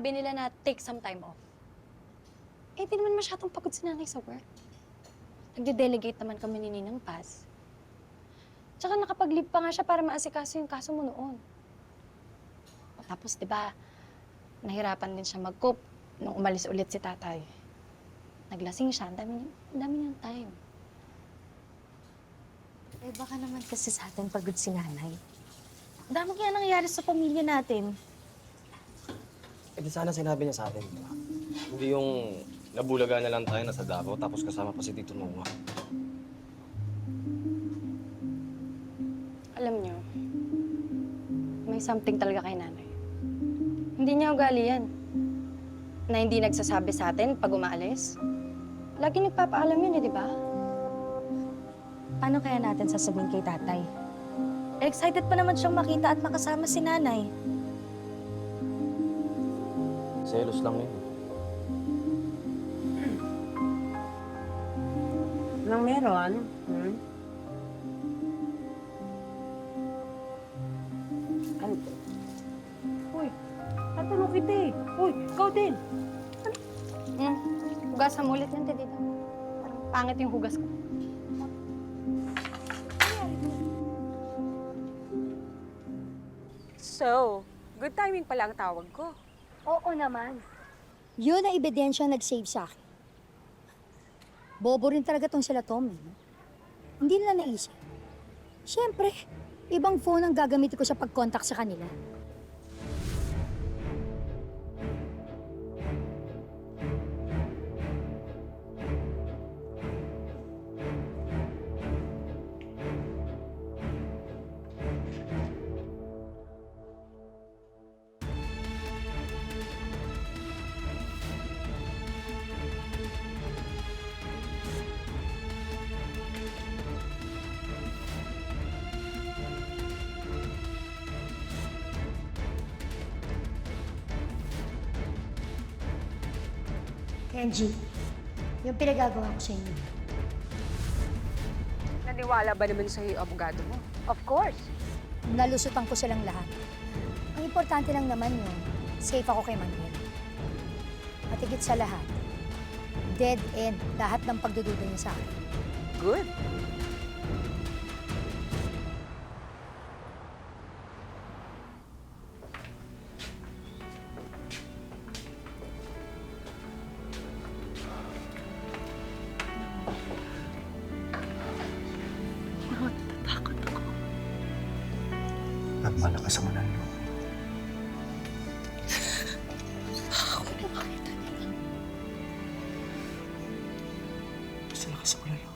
sinabi nila na take some time off. Eh, di naman masyadong pagod si nanay sa work. Nagde-delegate naman kami ni Ninang Paz. Tsaka nakapag-leave pa nga siya para maasikaso yung kaso mo noon. O, tapos, di ba, nahirapan din siya mag-cope nung umalis ulit si tatay. Naglasing siya, ang dami niyang time. Eh, baka naman kasi sa atin pagod si nanay. Ang dami kaya nangyayari sa pamilya natin. Eh di sana sinabi niya sa atin, di ba? Hindi yung nabulaga na lang tayo nasa Davao tapos kasama pa si Tito Nunga. Alam niyo, may something talaga kay nanay. Hindi niya ugali yan. Na hindi nagsasabi sa atin pag umaalis. Lagi nagpapaalam yun eh, di ba? Paano kaya natin sasabihin kay tatay? Excited pa naman siyang makita at makasama si nanay. Selos lang yun. Anong meron? Ano? Uy, tatulong kita eh. Uy, ikaw din. Hugasan mo ulit yan, Tedita. Parang pangit yung hugas ko. So, good timing pala ang tawag ko. Oo naman. Yun ang ebidensya nag-save sa akin. Bobo rin talaga tong sila Tom. Eh. Hindi nila naisip. Siyempre, ibang phone ang gagamitin ko sa pag-contact sa kanila. Kenji, yung pinagagawa ko sa inyo. Naniwala ba naman sa'yo yung abogado mo? Of course. Nalusutan ko silang lahat. Ang importante lang naman yun, safe ako kay Manuel. At higit sa lahat, dead end lahat ng pagdududa niya sa akin. Good. At malakas ang manalo. Basta lakas ako lalo.